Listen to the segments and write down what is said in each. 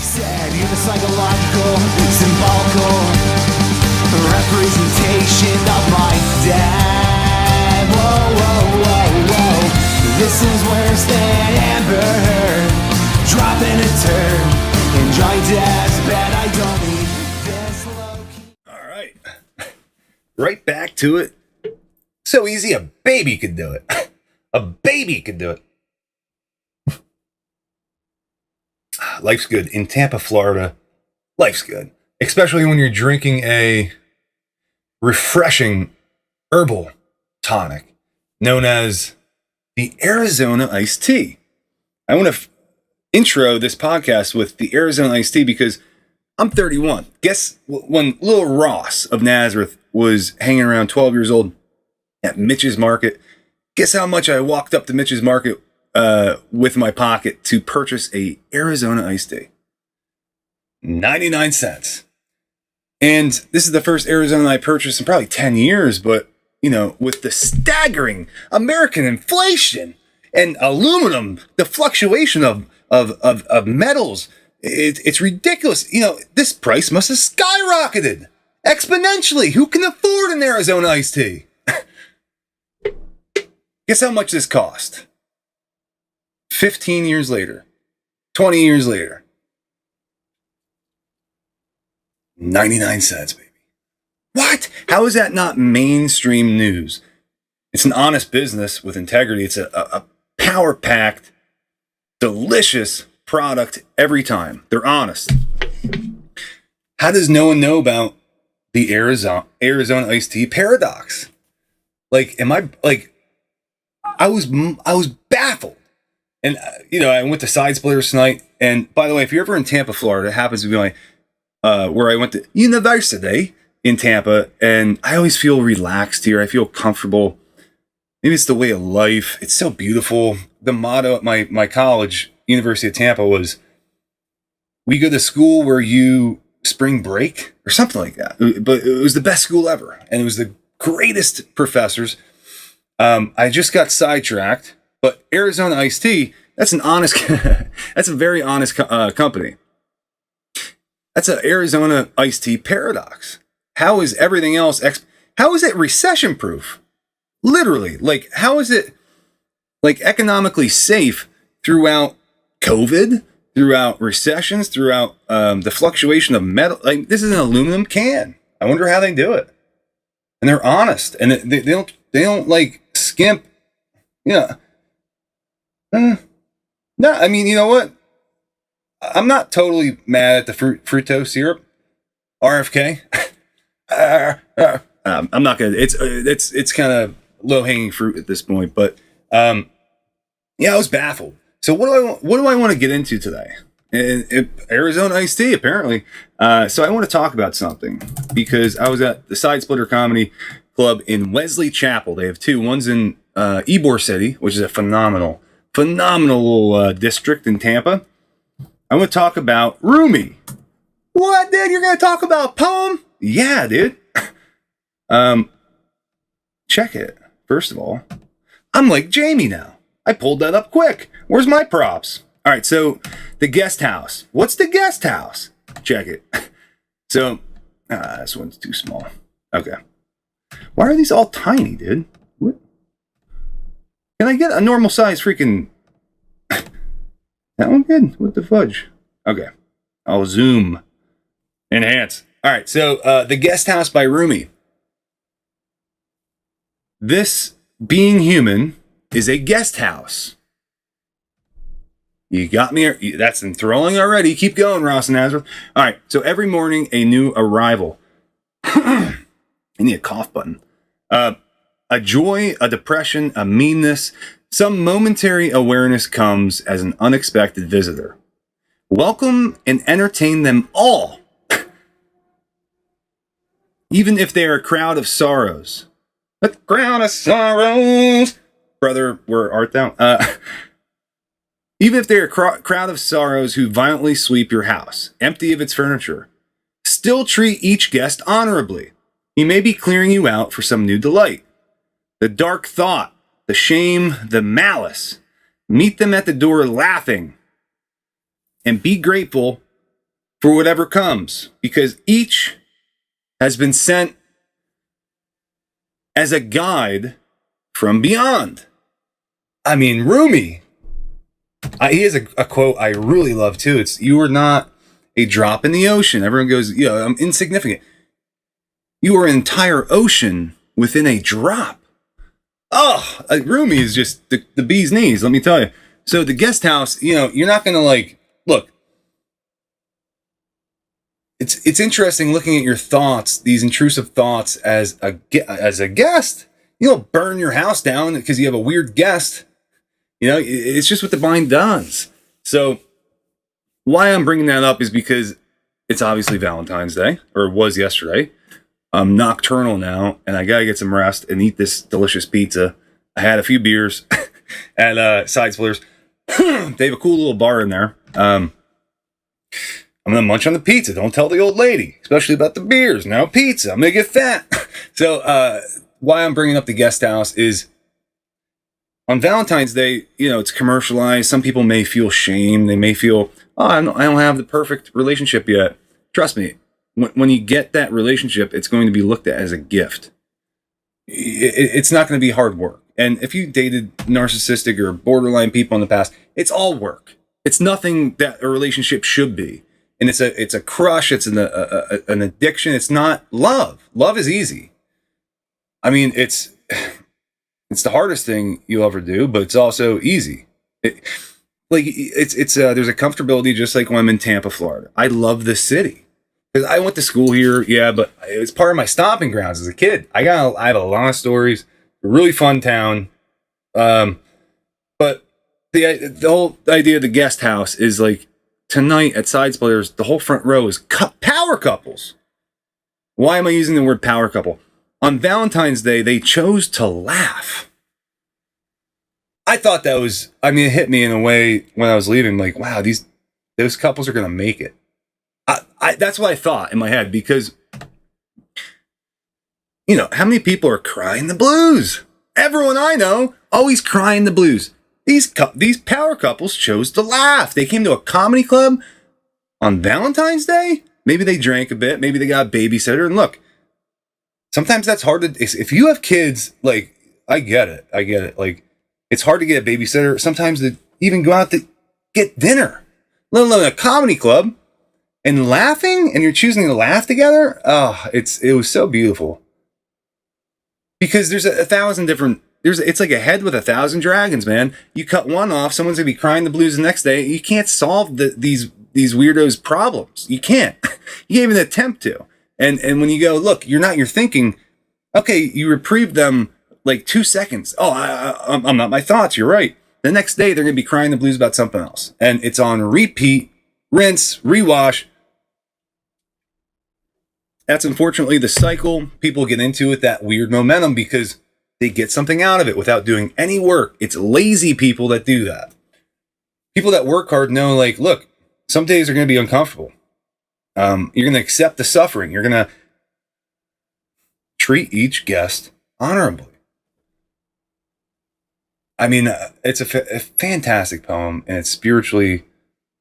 said you're the psychological, symbolical representation of my dad. Whoa, whoa, whoa, whoa. This is where Stan Amber Heard dropping a turn. Enjoy Dad's bed, I don't need this low-key. All right. Right back to it. So easy, a baby could do it. A baby could do it. Life's good. In Tampa, Florida, life's good. Especially when you're drinking a refreshing herbal tonic known as the Arizona iced tea. I want to intro this podcast with the Arizona iced tea because I'm 31. Guess when little Ross of Nazareth was hanging around 12 years old at Mitch's Market, guess how much I walked up to Mitch's Market with my pocket to purchase a Arizona iced tea? 99 cents. And this is the first Arizona I purchased in probably 10 years, but you know, with the staggering American inflation and aluminum, the fluctuation of metals, it's ridiculous. You know, this price must have skyrocketed exponentially. Who can afford an Arizona iced tea? Guess how much this cost? 15 years later, 20 years later, 99 cents, baby. What? How is that not mainstream news? It's an honest business with integrity. It's a power-packed, delicious product every time. They're honest. How does no one know about the Arizona iced tea paradox? Like, I was baffled. And, you know, I went to Side Splitters tonight. And by the way, if you're ever in Tampa, Florida, it happens to be where I went to university in Tampa. And I always feel relaxed here. I feel comfortable. Maybe it's the way of life. It's so beautiful. The motto at my college, University of Tampa, was, we go to school where you spring break or something like that. But it was the best school ever. And it was the greatest professors. I just got sidetracked. But Arizona iced tea, that's an honest, that's a very honest company. That's an Arizona iced tea paradox. How is everything else, how is it recession proof? Literally, like, how is it like economically safe throughout COVID, throughout recessions, throughout the fluctuation of metal? Like, this is an aluminum can. I wonder how they do it. And they're honest, and they don't like skimp, you know. No, I mean, you know what? I'm not totally mad at the fructose syrup, RFK. I'm not gonna. It's kind of low hanging fruit at this point, but yeah, I was baffled. So what do I want to get into today? Arizona iced tea, apparently. So I want to talk about something because I was at the Side Splitter Comedy Club in Wesley Chapel. They have two. One's in Ybor City, which is a phenomenal little district in Tampa. I want to talk about Rumi. What, dude? You're going to talk about a poem? Yeah, dude. Check it. First of all, I'm like Jamie now. I pulled that up quick. Where's my props? All right, so the guest house. What's the guest house? Check it. So, this one's too small. Okay. Why are these all tiny, dude? What? Can I get a normal size freaking... That one good? What the fudge? Okay. I'll zoom. Enhance. All right, so The Guest House by Rumi. This being human is a guest house. You got me. That's enthralling already. Keep going, Ross and Nazareth. All right, so every morning, a new arrival. I need a cough button. A joy, a depression, a meanness, some momentary awareness comes as an unexpected visitor. Welcome and entertain them all. Even if they are a crowd of sorrows. A crowd of sorrows. Brother, where art thou? Even if they are a crowd of sorrows who violently sweep your house, empty of its furniture, still treat each guest honorably. He may be clearing you out for some new delight. The dark thought, the shame, the malice. Meet them at the door laughing. And be grateful for whatever comes, because each has been sent as a guide from beyond. I mean, Rumi, he has a quote I really love too. It's, "You are not a drop in the ocean." Everyone goes, I'm insignificant. You are an entire ocean within a drop. Oh, Rumi is just the bee's knees, let me tell you. So the guest house, you're not going to look, it's interesting looking at your thoughts, these intrusive thoughts as a guest. You don't burn your house down because you have a weird guest. It's just what the mind does. So why I'm bringing that up is because it's obviously Valentine's Day, or it was yesterday. I'm nocturnal now, and I gotta get some rest and eat this delicious pizza. I had a few beers at Side Splitters. They have a cool little bar in there. I'm gonna munch on the pizza. Don't tell the old lady, especially about the beers. Now pizza, I'm gonna get fat. So why I'm bringing up the guest house is on Valentine's Day. It's commercialized. Some people may feel shame. They may feel, I don't have the perfect relationship yet. Trust me. When you get that relationship, it's going to be looked at as a gift. It's not going to be hard work. And if you dated narcissistic or borderline people in the past, it's all work. It's nothing that a relationship should be. And it's a crush. It's an addiction. It's not love. Love is easy. I mean, it's the hardest thing you'll ever do, but it's also easy. There's a comfortability, just like when I'm in Tampa, Florida. I love this city. Because I went to school here, but it was part of my stomping grounds as a kid. I have a lot of stories. Really fun town. But the whole idea of the guest house is tonight at Side Splitters, the whole front row is power couples. Why am I using the word power couple? On Valentine's Day, they chose to laugh. I thought that was, it hit me in a way when I was leaving, wow, those couples are going to make it. That's what I thought in my head, because, how many people are crying the blues? Everyone I know always crying the blues. These power couples chose to laugh. They came to a comedy club on Valentine's Day. Maybe they drank a bit. Maybe they got a babysitter. And look, sometimes that's hard to, if you have kids, I get it. It's hard to get a babysitter. Sometimes to even go out to get dinner, let alone a comedy club. And laughing, and you're choosing to laugh together. Oh, it was so beautiful. Because there's a thousand different. It's like a head with 1,000 dragons, man. You cut one off, someone's gonna be crying the blues the next day. You can't solve these weirdos' problems. You can't. You can't even attempt to. And when you go, look, you're thinking. Okay, you reprieve them 2 seconds. Oh, I'm not my thoughts. You're right. The next day they're gonna be crying the blues about something else, and it's on repeat, rinse, rewash. That's unfortunately the cycle people get into with that weird momentum, because they get something out of it without doing any work. It's lazy people that do that. People that work hard know, look, some days are going to be uncomfortable. You're going to accept the suffering. You're going to treat each guest honorably. It's a fantastic poem, and it's spiritually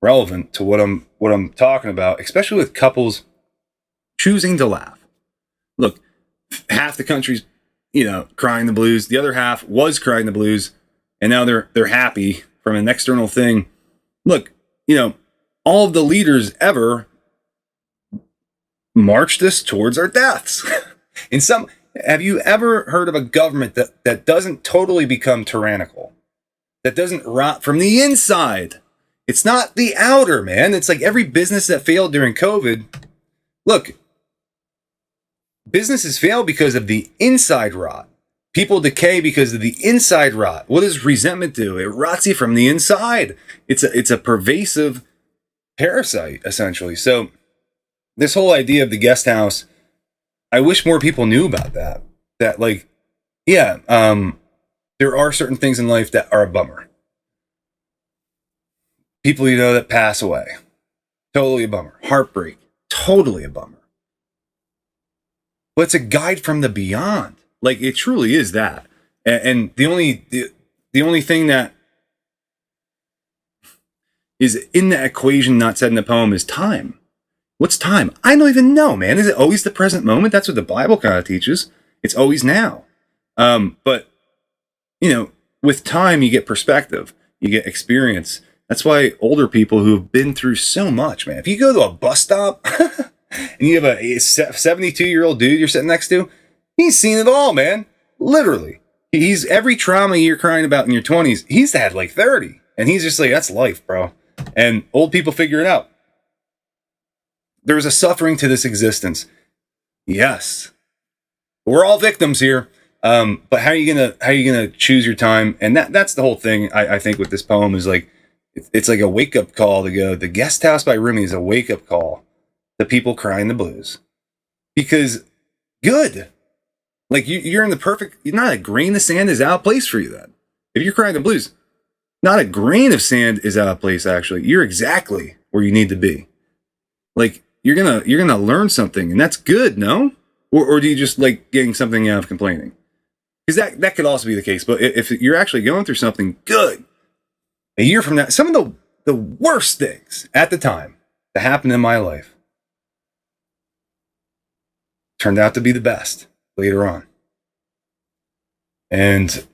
relevant to what I'm talking about, especially with couples choosing to laugh. Look, half the country's, crying the blues. The other half was crying the blues, and now they're happy from an external thing. Look, all of the leaders ever marched us towards our deaths. Have you ever heard of a government that doesn't totally become tyrannical? That doesn't rot from the inside? It's not the outer, man. It's like every business that failed during COVID. Look, businesses fail because of the inside rot. People decay because of the inside rot. What does resentment do? It rots you from the inside. It's a pervasive parasite, essentially. So this whole idea of the guest house, I wish more people knew about that. That there are certain things in life that are a bummer. People that pass away. Totally a bummer. Heartbreak. Totally a bummer. But it's a guide from the beyond. It truly is that. And the only thing that is in the equation not said in the poem is time. What's time? I don't even know, man. Is it always the present moment? That's what the Bible kind of teaches. It's always now. But, with time, you get perspective, you get experience. That's why older people who've been through so much, man, if you go to a bus stop and you have a 72-year-old dude you're sitting next to, he's seen it all, man. Literally. He's every trauma you're crying about in your 20s, he's had like 30. And he's just like, that's life, bro. And old people figure it out. There's a suffering to this existence. Yes. We're all victims here. But how are you gonna choose your time? And that's the whole thing. I think with this poem is like, it's like a wake up call to go. The Guest House by Rumi is a wake up call to people crying the blues, because good. Like you're in the perfect. Not a grain of sand is out of place for you. Then, if you're crying the blues, not a grain of sand is out of place. Actually, you're exactly where you need to be. Like you're gonna learn something, and that's good. No, or do you just like getting something out of complaining? Because that could also be the case. But if you're actually going through something good, a year from now, some of the worst things at the time that happened in my life turned out to be the best later on. And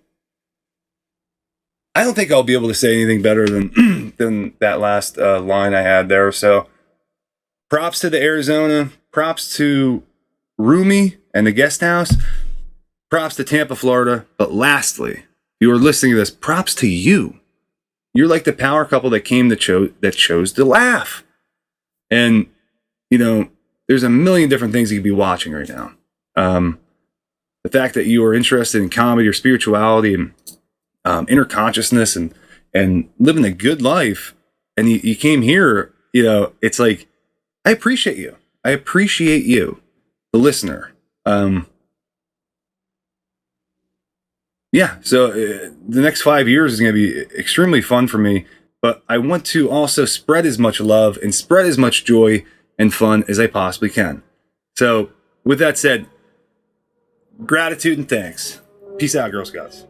I don't think I'll be able to say anything better than that last line I had there. So props to the Arizona, props to Rumi and the Guest House, props to Tampa, Florida. But lastly, if you are listening to this, props to you. You're like the power couple that chose to laugh. And, there's a million different things you could be watching right now. The fact that you are interested in comedy or spirituality and inner consciousness and living a good life, and you came here, it's like, I appreciate you. I appreciate you, the listener. So the next 5 years is going to be extremely fun for me, but I want to also spread as much love and spread as much joy and fun as I possibly can. So with that said, gratitude and thanks. Peace out, Girl Scouts.